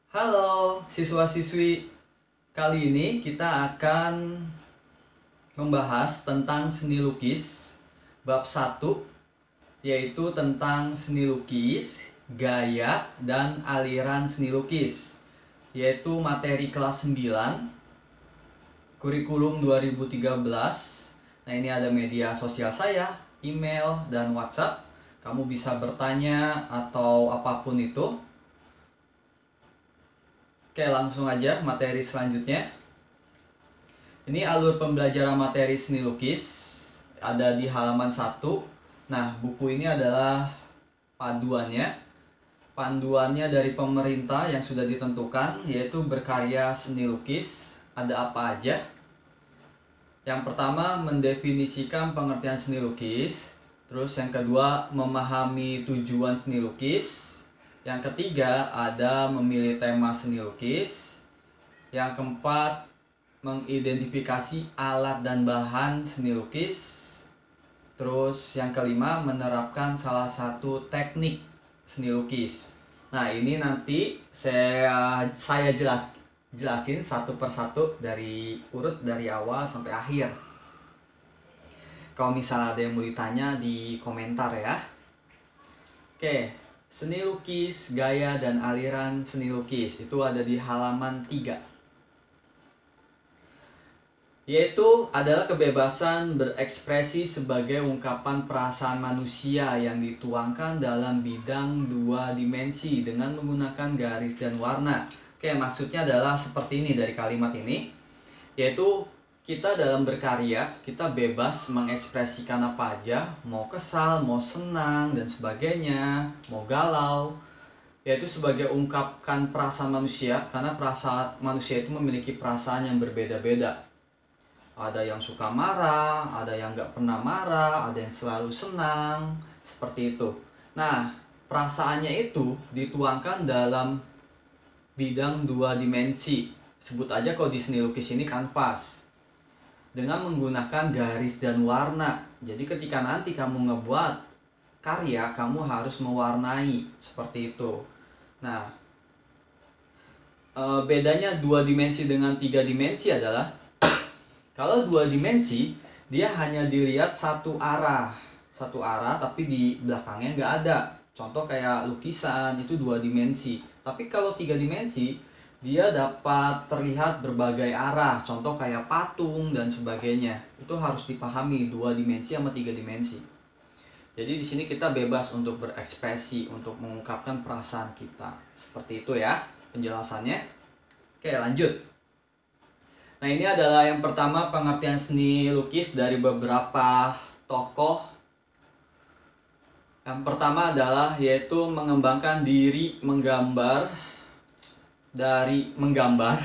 Halo siswa-siswi, kali ini kita akan membahas tentang seni lukis bab 1, yaitu tentang seni lukis, gaya, dan aliran seni lukis, yaitu materi kelas 9, kurikulum 2013. Nah, ini ada media sosial saya, email, dan WhatsApp. Kamu bisa bertanya atau apapun itu. Oke, langsung aja materi selanjutnya. Ini alur pembelajaran materi seni lukis, ada di halaman 1. Nah, buku ini adalah panduannya. Panduannya dari pemerintah yang sudah ditentukan, yaitu berkarya seni lukis. Ada apa aja? Yang pertama, mendefinisikan pengertian seni lukis. Terus yang kedua, memahami tujuan seni lukis. Yang ketiga, ada memilih tema seni lukis. Yang keempat, mengidentifikasi alat dan bahan seni lukis. Terus yang kelima, menerapkan salah satu teknik seni lukis. Nah, ini nanti saya jelasin satu persatu dari urut dari awal sampai akhir. Kalau misalnya ada yang mau ditanya di komentar ya. Oke, seni lukis, gaya dan aliran seni lukis itu ada di halaman 3. Yaitu adalah kebebasan berekspresi sebagai ungkapan perasaan manusia yang dituangkan dalam bidang dua dimensi dengan menggunakan garis dan warna. Oke, maksudnya adalah seperti ini dari kalimat ini, yaitu kita dalam berkarya, kita bebas mengekspresikan apa aja, mau kesal, mau senang, dan sebagainya, mau galau, yaitu sebagai ungkapkan perasaan manusia, karena perasaan manusia itu memiliki perasaan yang berbeda-beda. Ada yang suka marah, ada yang nggak pernah marah, ada yang selalu senang, seperti itu. Nah, perasaannya itu dituangkan dalam bidang dua dimensi. Sebut aja kalau di seni lukis ini kanvas. Dengan menggunakan garis dan warna. Jadi ketika nanti kamu ngebuat karya, kamu harus mewarnai, seperti itu. Nah, bedanya dua dimensi dengan tiga dimensi adalah kalau dua dimensi, dia hanya dilihat satu arah tapi di belakangnya nggak ada. Contoh kayak lukisan, itu dua dimensi. Tapi kalau tiga dimensi, dia dapat terlihat berbagai arah. Contoh kayak patung dan sebagainya. Itu harus dipahami dua dimensi sama tiga dimensi. Jadi di sini kita bebas untuk berekspresi, untuk mengungkapkan perasaan kita. Seperti itu ya penjelasannya. Oke, lanjut. Nah, ini adalah yang pertama, pengertian seni lukis dari beberapa tokoh. Yang pertama adalah yaitu mengembangkan diri menggambar. Dari menggambar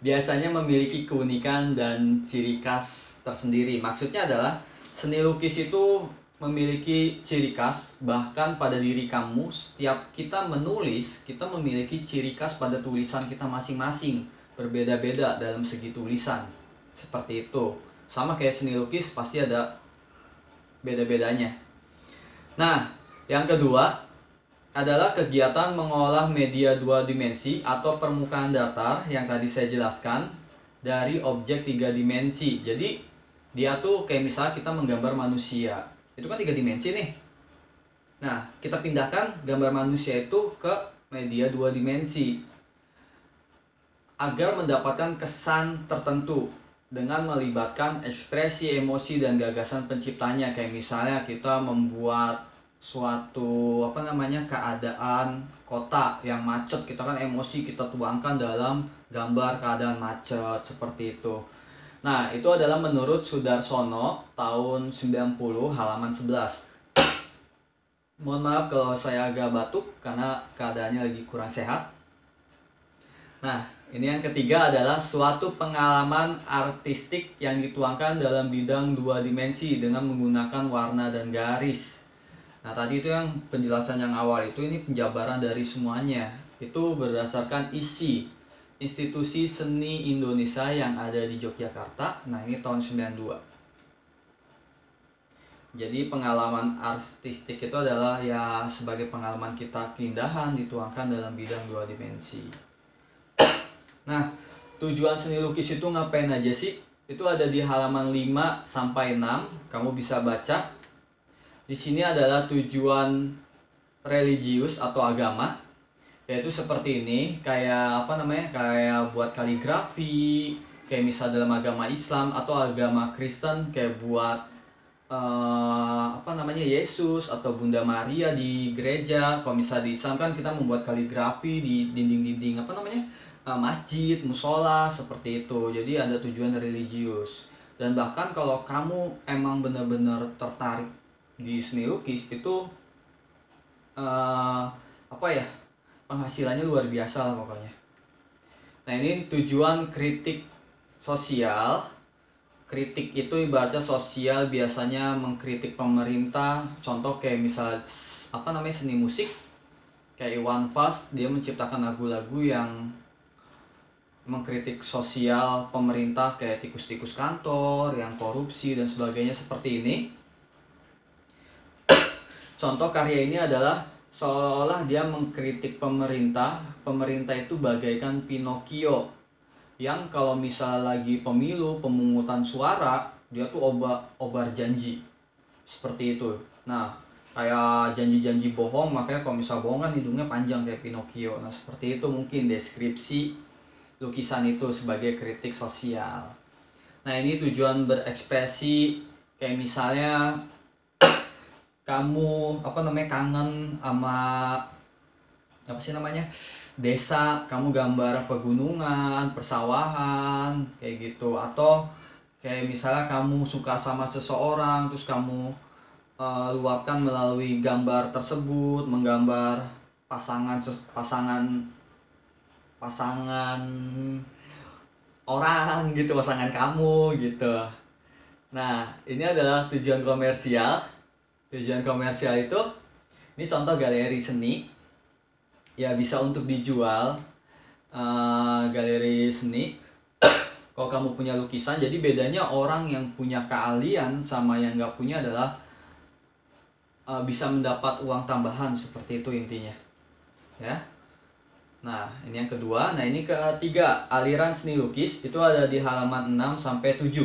biasanya memiliki keunikan dan ciri khas tersendiri. Maksudnya adalah seni lukis itu memiliki ciri khas, bahkan pada diri kamu. Setiap kita menulis, kita memiliki ciri khas pada tulisan kita masing-masing, berbeda-beda dalam segi tulisan. Seperti itu. Sama kayak seni lukis pasti ada beda-bedanya. Nah, yang kedua adalah kegiatan mengolah media dua dimensi atau permukaan datar yang tadi saya jelaskan dari objek tiga dimensi. Jadi dia tuh kayak misalnya kita menggambar manusia, itu kan tiga dimensi nih. Nah, kita pindahkan gambar manusia itu ke media dua dimensi agar mendapatkan kesan tertentu dengan melibatkan ekspresi, emosi, dan gagasan penciptanya. Kayak misalnya kita membuat suatu keadaan kota yang macet, kita kan emosi kita tuangkan dalam gambar keadaan macet seperti itu. Nah, itu adalah menurut Sudarsono tahun 90 halaman 11. Mohon maaf kalau saya agak batuk karena keadaannya lagi kurang sehat. Nah, ini yang ketiga adalah suatu pengalaman artistik yang dituangkan dalam bidang dua dimensi dengan menggunakan warna dan garis. Nah, tadi itu yang penjelasan yang awal itu, ini penjabaran dari semuanya. Itu berdasarkan isi Institusi Seni Indonesia yang ada di Yogyakarta. Nah, ini tahun 92. Jadi pengalaman artistik itu adalah ya sebagai pengalaman kita keindahan dituangkan dalam bidang dua dimensi. Nah, tujuan seni lukis itu ngapain aja sih? Itu ada di halaman 5 sampai 6, kamu bisa baca. Di sini adalah tujuan religius atau agama, yaitu seperti ini, kayak apa namanya? Kayak buat kaligrafi, kayak misal dalam agama Islam atau agama Kristen kayak buat apa namanya, Yesus atau Bunda Maria di gereja. Kalau misalnya di Islam kan kita membuat kaligrafi di dinding-dinding apa namanya, masjid, musola, seperti itu. Jadi ada tujuan religius. Dan bahkan kalau kamu emang benar-benar tertarik di seni lukis itu apa ya, penghasilannya luar biasa lah pokoknya. Nah, ini tujuan kritik sosial. Kritik itu ibaratnya sosial, biasanya mengkritik pemerintah. Contoh kayak misal apa namanya, seni musik kayak Iwan Fals, dia menciptakan lagu-lagu yang mengkritik sosial pemerintah kayak tikus-tikus kantor yang korupsi dan sebagainya, seperti ini. Contoh karya ini adalah seolah-olah dia mengkritik pemerintah. Pemerintah itu bagaikan Pinocchio yang kalau misal lagi pemilu, pemungutan suara, dia tuh obar janji. Seperti itu. Nah, kayak janji-janji bohong, makanya kalau misal bohong kan hidungnya panjang kayak Pinocchio. Nah, seperti itu mungkin deskripsi lukisan itu sebagai kritik sosial. Nah, ini tujuan berekspresi, kayak misalnya kamu apa namanya, kangen sama apa sih namanya, desa, kamu gambar pegunungan, persawahan, kayak gitu. Atau kayak misalnya kamu suka sama seseorang, terus kamu luapkan melalui gambar tersebut, menggambar pasangan orang gitu, pasangan kamu gitu. Nah, ini adalah tujuan komersial. Tujuan komersial itu, ini contoh galeri seni, ya bisa untuk dijual. Galeri seni, kalau kamu punya lukisan, jadi bedanya orang yang punya keahlian sama yang nggak punya adalah bisa mendapat uang tambahan, seperti itu intinya ya. Nah, ini yang kedua. Nah, ini ketiga, aliran seni lukis, itu ada di halaman 6 sampai 7.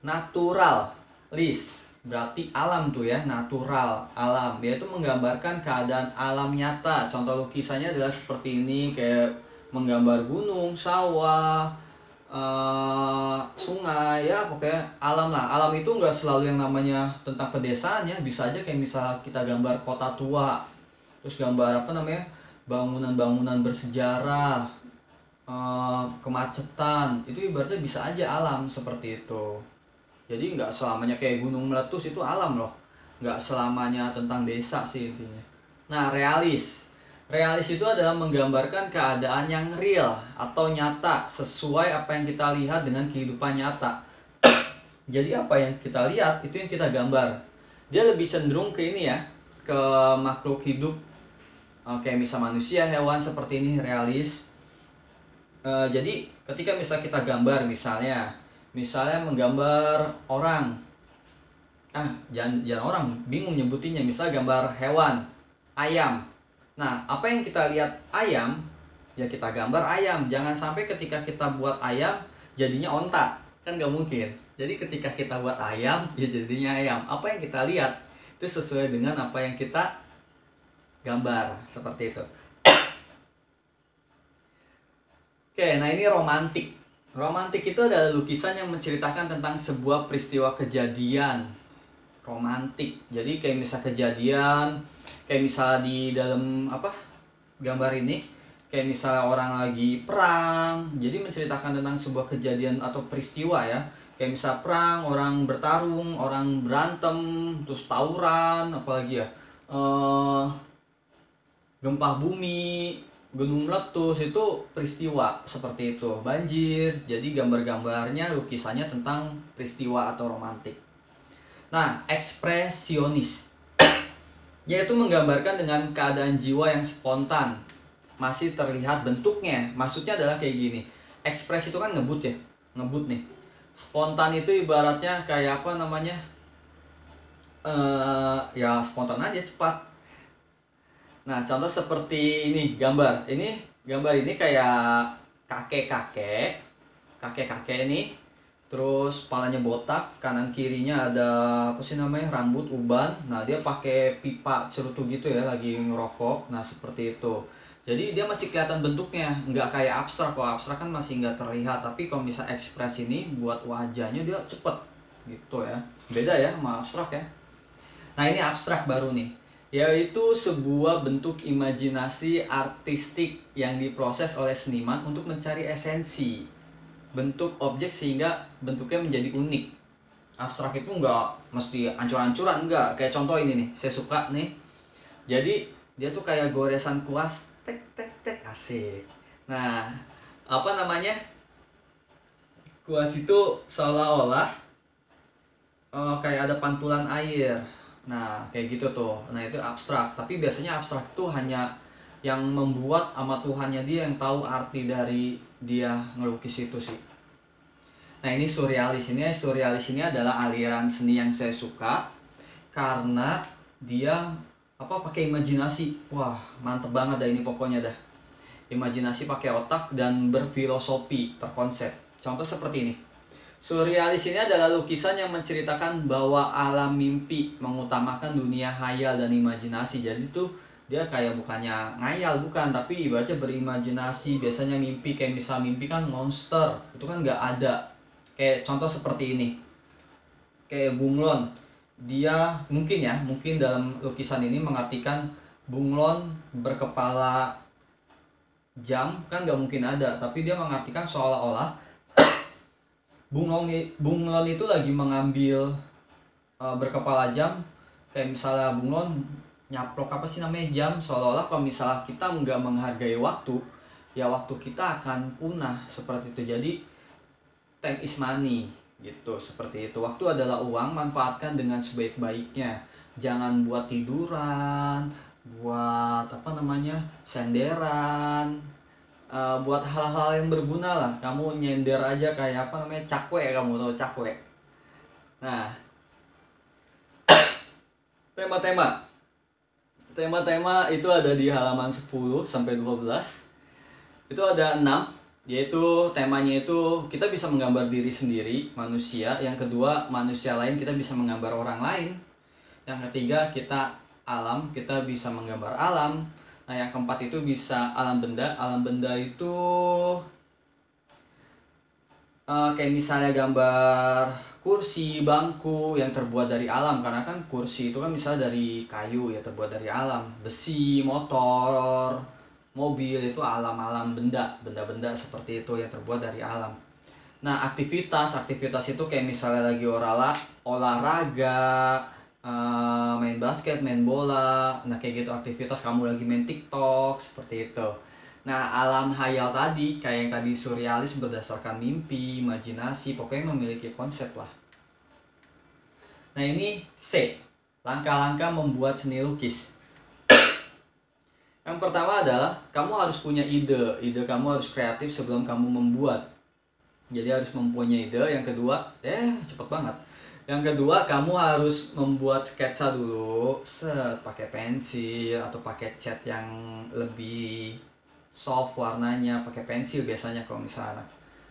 Naturalis berarti alam tuh ya, natural, alam, yaitu menggambarkan keadaan alam nyata. Contoh lukisannya adalah seperti ini, kayak menggambar gunung, sawah, sungai, ya pokoknya alam lah. Alam itu nggak selalu yang namanya tentang pedesaan ya, bisa aja kayak misal kita gambar kota tua, terus gambar apa namanya, bangunan-bangunan bersejarah, kemacetan, itu ibaratnya bisa aja alam, seperti itu. Jadi nggak selamanya kayak gunung meletus itu alam loh. Nggak selamanya tentang desa sih intinya. Nah, realis. Realis itu adalah menggambarkan keadaan yang real atau nyata, sesuai apa yang kita lihat dengan kehidupan nyata. Jadi apa yang kita lihat, itu yang kita gambar. Dia lebih cenderung ke ini ya, ke makhluk hidup. Kayak misal manusia, hewan, seperti ini, realis. Jadi ketika misal kita gambar, misalnya menggambar orang, jangan orang, bingung nyebutinnya, misal gambar hewan, ayam. Nah, apa yang kita lihat ayam, ya kita gambar ayam. Jangan sampai ketika kita buat ayam jadinya onta, kan nggak mungkin. Jadi ketika kita buat ayam, ya jadinya ayam. Apa yang kita lihat itu sesuai dengan apa yang kita gambar, seperti itu. Oke, nah ini romantik. Romantik itu adalah lukisan yang menceritakan tentang sebuah peristiwa kejadian. Romantik. Jadi kayak misal kejadian, kayak misal di dalam apa, gambar ini, kayak misal orang lagi perang. Jadi menceritakan tentang sebuah kejadian atau peristiwa ya. Kayak misal perang, orang bertarung, orang berantem, terus tawuran, apalagi ya, gempa bumi, gunung meletus, itu peristiwa seperti itu. Banjir, jadi gambar-gambarnya, lukisannya tentang peristiwa atau romantik. Nah, ekspresionis yaitu menggambarkan dengan keadaan jiwa yang spontan, masih terlihat bentuknya. Maksudnya adalah kayak gini, ekspres itu kan ngebut ya, ngebut nih. Spontan itu ibaratnya kayak apa namanya, ya spontan aja, cepat. Nah, contoh seperti ini gambar. Ini Gambar ini kayak kakek-kakek ini, terus kepalanya botak, kanan kirinya ada apa sih namanya, rambut uban. Nah dia pakai pipa cerutu gitu ya, lagi ngerokok. Nah seperti itu. Jadi dia masih kelihatan bentuknya, nggak kayak abstrak. Kalau abstrak kan masih nggak terlihat, tapi kalau misal ekspresi ini buat wajahnya dia cepet gitu ya. Beda ya sama abstrak ya. Nah ini abstrak baru nih, yaitu sebuah bentuk imajinasi artistik yang diproses oleh seniman untuk mencari esensi bentuk objek sehingga bentuknya menjadi unik. Abstrak itu nggak mesti ancur-ancuran, nggak. Kayak contoh ini nih, saya suka nih. Jadi dia tuh kayak goresan kuas, tek tek tek, asik. Nah, apa namanya? Kuas itu seolah-olah kayak ada pantulan air. Nah, kayak gitu tuh. Nah, itu abstrak. Tapi biasanya abstrak itu hanya yang membuat sama Tuhannya dia yang tahu arti dari dia ngelukis itu sih. Nah, ini surrealis. Surrealis ini adalah aliran seni yang saya suka karena dia pakai imajinasi. Wah, mantep banget dah ini pokoknya dah. Imajinasi pakai otak dan berfilosofi, terkonsep. Contoh seperti ini. Surrealis ini adalah lukisan yang menceritakan bahwa alam mimpi, mengutamakan dunia hayal dan imajinasi. Jadi tuh dia kayak bukannya ngayal, bukan, tapi ibaratnya berimajinasi. Biasanya mimpi, kayak misal mimpi kan monster, itu kan nggak ada. Kayak contoh seperti ini, kayak bunglon. Dia mungkin dalam lukisan ini mengartikan bunglon berkepala jam, kan nggak mungkin ada, tapi dia mengartikan seolah-olah bunglon itu lagi mengambil berkepala jam. Kayak misalnya bunglon nyaplok apa sih namanya jam, seolah-olah kalau misalnya kita nggak menghargai waktu, ya waktu kita akan punah seperti itu. Jadi time is money gitu, seperti itu. Waktu adalah uang, manfaatkan dengan sebaik-baiknya. Jangan buat tiduran, buat senderan, buat hal-hal yang berguna lah. Kamu nyender aja kayak cakwe, kamu tahu cakwe. Nah, tema-tema itu ada di halaman 10 sampai 12. Itu ada 6, yaitu temanya itu kita bisa menggambar diri sendiri, manusia. Yang kedua, manusia lain, kita bisa menggambar orang lain. Yang ketiga, kita bisa menggambar alam. Nah, yang keempat itu bisa alam benda. Alam benda itu kayak misalnya gambar kursi, bangku yang terbuat dari alam. Karena kan kursi itu kan misalnya dari kayu ya, terbuat dari alam. Besi, motor, mobil itu alam-alam, benda-benda seperti itu yang terbuat dari alam. Nah, aktivitas itu kayak misalnya lagi olahraga, main basket, main bola. Nah, kayak gitu aktivitas. Kamu lagi main TikTok, seperti itu. Nah, alam hayal tadi, kayak yang tadi surrealis, berdasarkan mimpi, imajinasi, pokoknya memiliki konsep lah. Nah, ini C, langkah-langkah membuat seni lukis. Yang pertama adalah kamu harus punya ide kamu harus kreatif sebelum kamu membuat. Jadi harus mempunyai ide. Yang kedua, cepet banget. Yang kedua, kamu harus membuat sketsa dulu, pakai pensil atau pakai cat yang lebih soft warnanya, pakai pensil biasanya kalau misalnya anak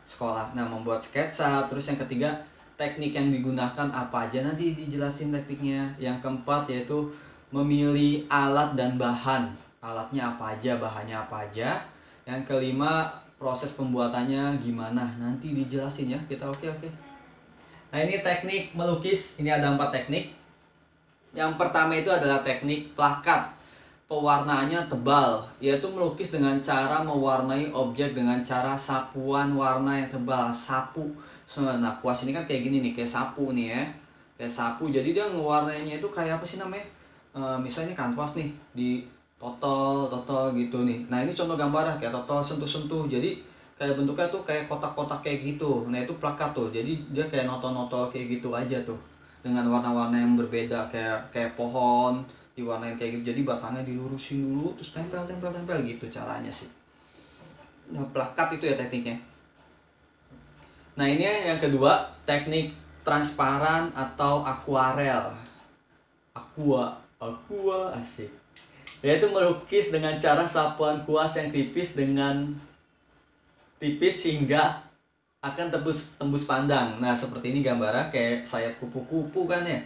sekolah. Nah, membuat sketsa. Terus yang ketiga, teknik yang digunakan apa aja, nanti dijelasin tekniknya. Yang keempat yaitu memilih alat dan bahan. Alatnya apa aja, bahannya apa aja. Yang kelima, proses pembuatannya gimana, nanti dijelasin ya kita. Oke. Nah, ini teknik melukis. Ini ada 4 teknik. Yang pertama itu adalah teknik plakat. Pewarnaannya tebal, yaitu melukis dengan cara mewarnai objek dengan cara sapuan warna yang tebal. Sapu. Nah, kuas ini kan kayak gini nih, kayak sapu nih ya. Kayak sapu. Jadi dia ngewarnainya itu kayak apa sih namanya? Misalnya ini kanvas nih, di total gitu nih. Nah, ini contoh gambar kayak total sentuh-sentuh. Jadi kayak bentuknya tuh kayak kotak-kotak kayak gitu. Nah, itu plakat tuh. Jadi dia kayak notol-notol kayak gitu aja tuh. Dengan warna-warna yang berbeda, kayak pohon diwarnain kayak gitu. Jadi batangnya dilurusin dulu, terus tempel gitu caranya sih. Nah, plakat itu ya tekniknya. Nah, ini yang kedua, teknik transparan atau akuarel. Aqua asik. Yaitu melukis dengan cara sapuan kuas yang tipis hingga akan tembus pandang. Nah, seperti ini gambarnya kayak sayap kupu-kupu kan ya.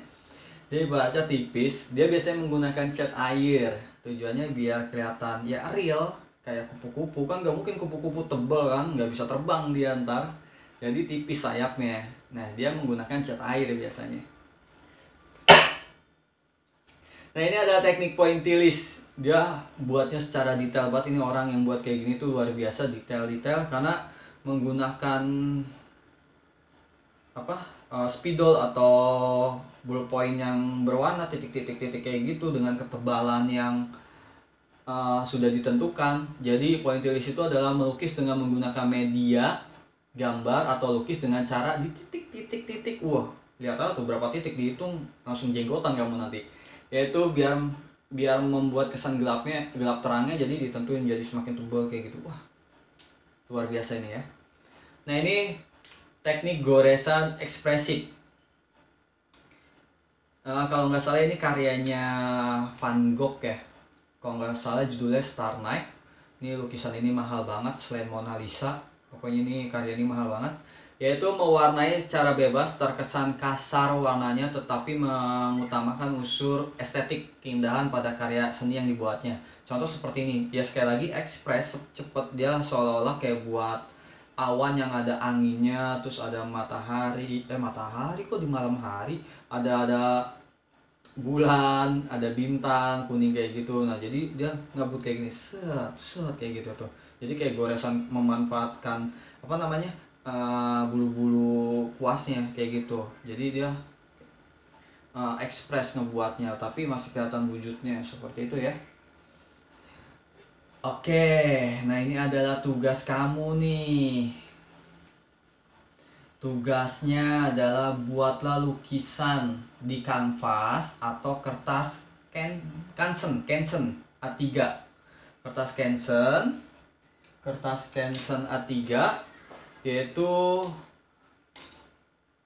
Dia ibaratnya tipis, dia biasanya menggunakan cat air. Tujuannya biar kelihatan ya real, kayak kupu-kupu kan nggak mungkin kupu-kupu tebal kan, nggak bisa terbang dia ntar. Jadi tipis sayapnya. Nah, dia menggunakan cat air biasanya. Nah, ini ada teknik pointillis. Dia buatnya secara detail banget. Ini orang yang buat kayak gini tuh luar biasa detail-detail karena menggunakan spidol atau ballpoint yang berwarna titik-titik kayak gitu dengan ketebalan yang sudah ditentukan. Jadi pointillis itu adalah melukis dengan menggunakan media gambar atau lukis dengan cara di titik-titik. Wah, lihat tuh berapa titik dihitung langsung jenggotan kamu nanti. Yaitu biar membuat kesan gelap terangnya jadi ditentuin jadi semakin tebal kayak gitu. Wah, luar biasa ini ya. Nah, ini teknik goresan ekspresif. Kalau nggak salah ini karyanya Van Gogh ya. Kalau nggak salah judulnya Star Night. Ini lukisan ini mahal banget selain Mona Lisa. Pokoknya ini karya ini mahal banget. Yaitu mewarnai secara bebas, terkesan kasar warnanya tetapi mengutamakan unsur estetik keindahan pada karya seni yang dibuatnya. Contoh seperti ini. Ya sekali lagi ekspres cepet, dia seolah-olah kayak buat awan yang ada anginnya, terus ada matahari kok di malam hari, ada bulan, ada bintang kuning kayak gitu. Nah, jadi dia ngabut kayak gini, set kayak gitu tuh. Jadi kayak goresan memanfaatkan bulu-bulu kuasnya kayak gitu. Jadi dia ekspres ngebuatnya, tapi masih kelihatan wujudnya seperti itu ya. Oke, nah ini adalah tugas kamu nih. Tugasnya adalah buatlah lukisan di kanvas atau kertas Canson A3. Kertas Canson A3 yaitu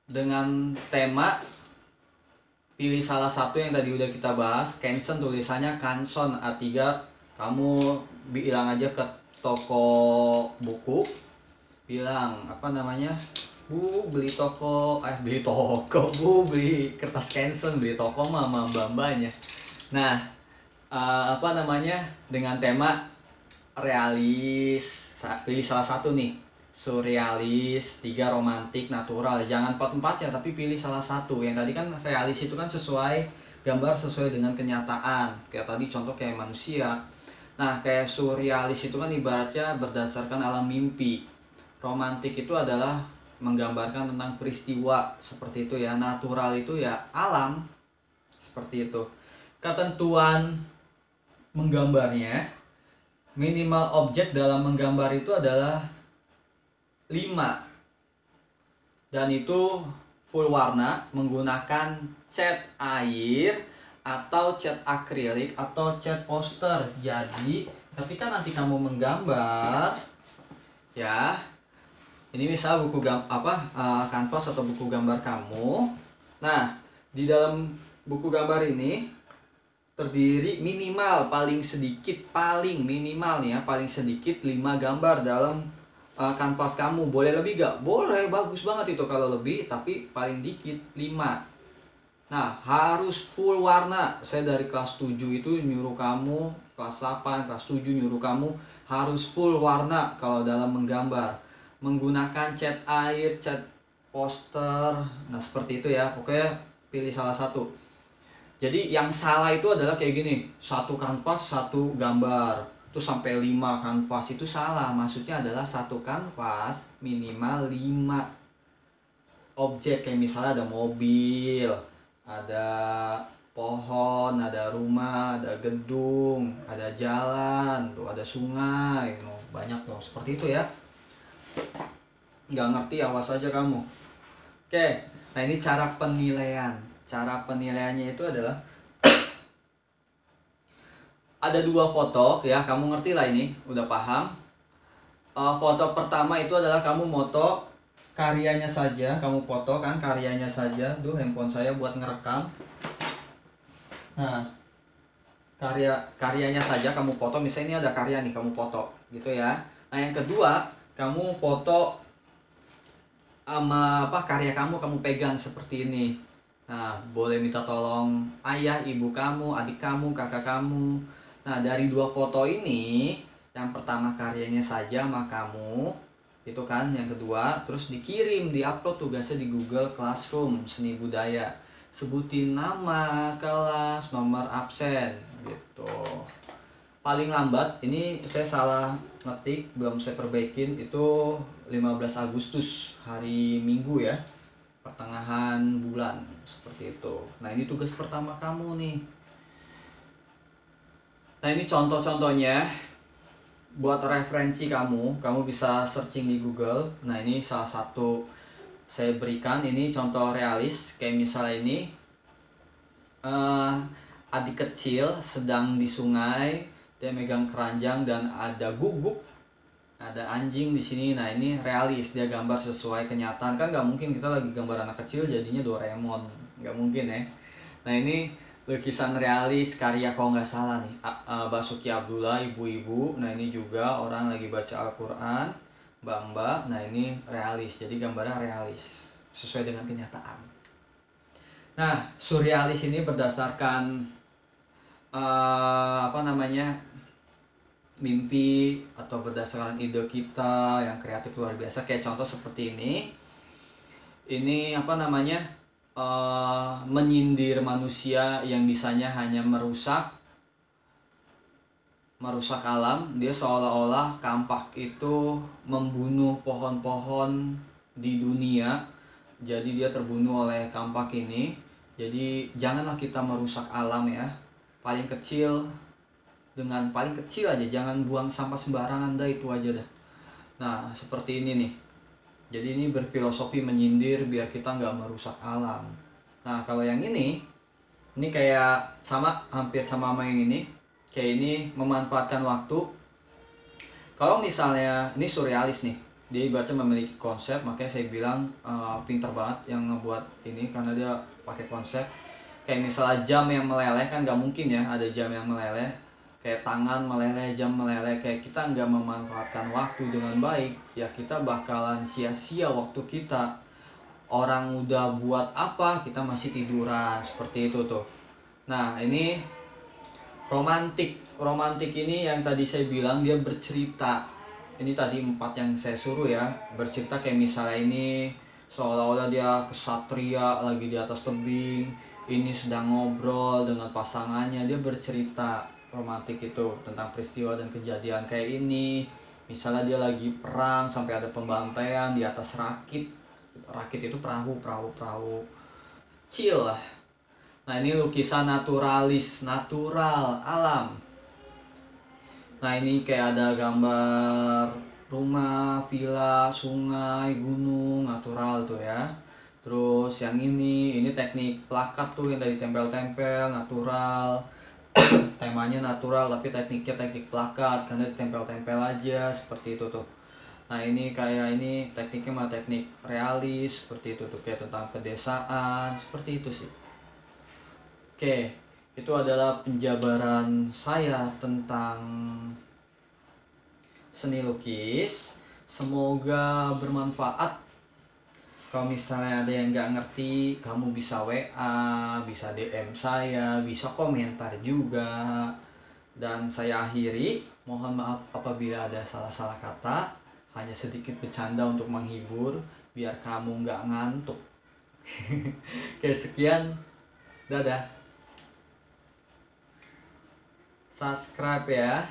dengan tema pilih salah satu yang tadi udah kita bahas. Canson tulisannya Canson A3. Kamu bilang aja ke toko buku, bilang beli kertas Canson, beli toko mah mbak-mbaknya. Nah, dengan tema realis, pilih salah satu nih, surrealis, 3 romantik, natural. Jangan 4-4 ya, tapi pilih salah satu. Yang tadi kan realis itu kan gambar sesuai dengan kenyataan. Kayak tadi contoh kayak manusia. Nah, kayak surrealis itu kan ibaratnya berdasarkan alam mimpi. Romantik itu adalah menggambarkan tentang peristiwa seperti itu ya. Natural itu ya alam seperti itu. Ketentuan menggambarnya, minimal objek dalam menggambar itu adalah 5, dan itu full warna menggunakan cat air atau cat akrilik atau cat poster. Jadi ketika nanti kamu menggambar ya, ini misal kanvas atau buku gambar kamu. Nah, di dalam buku gambar ini terdiri paling sedikit 5 gambar dalam kanvas kamu. Boleh lebih gak? Boleh, bagus banget itu kalau lebih, tapi paling dikit 5. Nah, harus full warna. Saya dari kelas 7 itu nyuruh kamu, kelas 8, kelas 7 nyuruh kamu harus full warna kalau dalam menggambar. Menggunakan cat air, cat poster, nah seperti itu ya. Pokoknya pilih salah satu. Jadi yang salah itu adalah kayak gini, 1 kanvas, 1 gambar. Itu sampai 5 kanvas itu salah. Maksudnya adalah 1 kanvas minimal 5 objek. Kayak misalnya ada mobil, ada pohon, ada rumah, ada gedung, ada jalan, tuh ada sungai, banyak loh seperti itu ya. Nggak ngerti awas aja kamu. Oke, nah ini cara penilaian. Cara penilaiannya itu adalah ada 2 foto ya, kamu ngerti lah ini, udah paham. Foto pertama itu adalah kamu foto karyanya saja, kamu foto kan karyanya saja. Handphone saya buat ngerekam. Nah, karyanya saja kamu foto. Misalnya ini ada karya nih, kamu foto gitu ya. Nah yang kedua, kamu foto sama karya kamu pegang seperti ini. Nah boleh minta tolong ayah, ibu kamu, adik kamu, kakak kamu. Nah dari 2 foto ini, yang pertama karyanya saja sama kamu itu kan, yang kedua terus dikirim, diupload tugasnya di Google Classroom Seni Budaya. Sebutin nama, kelas, nomor absen gitu. Paling lambat, ini saya salah ngetik, belum saya perbaikin, itu 15 Agustus, hari Minggu ya, pertengahan bulan, seperti itu. Nah ini tugas pertama kamu nih. Nah ini contoh-contohnya buat referensi kamu bisa searching di Google. Nah ini salah satu saya berikan, ini contoh realis. Kayak misalnya ini adik kecil sedang di sungai, dia megang keranjang dan ada guguk, ada anjing di sini. Nah ini realis, dia gambar sesuai kenyataan. Kan nggak mungkin kita lagi gambar anak kecil jadinya Doraemon, nggak mungkin ya. Nah ini lukisan realis karya kalau nggak salah nih Basuki Abdullah, ibu-ibu. Nah ini juga orang lagi baca Al-Quran, mbak-mbak. Nah ini realis, jadi gambarnya realis sesuai dengan kenyataan. Nah surrealis ini berdasarkan mimpi atau berdasarkan ide kita yang kreatif luar biasa. Kayak contoh seperti ini menyindir manusia yang bisanya hanya merusak alam. Dia seolah-olah kampak itu membunuh pohon-pohon di dunia, jadi dia terbunuh oleh kampak ini. Jadi janganlah kita merusak alam ya. Paling kecil aja, jangan buang sampah sembarangan dah, itu aja dah. Nah seperti ini nih. Jadi ini berfilosofi menyindir biar kita nggak merusak alam. Nah kalau yang ini kayak hampir sama yang ini. Kayak ini memanfaatkan waktu. Kalau misalnya ini surrealis nih, dia ibaratnya memiliki konsep, makanya saya bilang pinter banget yang ngebuat ini karena dia pakai konsep. Kayak misalnya jam yang meleleh, kan nggak mungkin ya ada jam yang meleleh. Kayak tangan meleleh, jam meleleh. Kayak kita nggak memanfaatkan waktu dengan baik, ya kita bakalan sia-sia waktu kita. Orang udah buat apa, kita masih tiduran, seperti itu tuh. Nah ini romantik ini yang tadi saya bilang, dia bercerita. Ini tadi 4 yang saya suruh ya, bercerita. Kayak misalnya ini seolah-olah dia kesatria lagi di atas tebing, ini sedang ngobrol dengan pasangannya, dia bercerita. Romantik itu tentang peristiwa dan kejadian kayak ini. Misalnya dia lagi perang sampai ada pembantaian di atas rakit itu perahu kecil lah. Nah ini lukisan naturalis, natural, alam. Nah ini kayak ada gambar rumah, villa, sungai, gunung, natural tuh ya. Terus yang ini teknik plakat tuh yang tadi tempel-tempel, natural. Temanya natural tapi tekniknya teknik plakat karena ditempel-tempel aja, seperti itu tuh. Nah ini kayak ini tekniknya mah teknik realis, seperti itu tuh, kayak tentang pedesaan, seperti itu sih. Oke, itu adalah penjabaran saya tentang seni lukis. Semoga bermanfaat. Kalau misalnya ada yang nggak ngerti, kamu bisa WA, bisa DM saya, bisa komentar juga. Dan saya akhiri, mohon maaf apabila ada salah-salah kata. Hanya sedikit bercanda untuk menghibur, biar kamu nggak ngantuk. Oke, sekian. Dadah. Subscribe ya.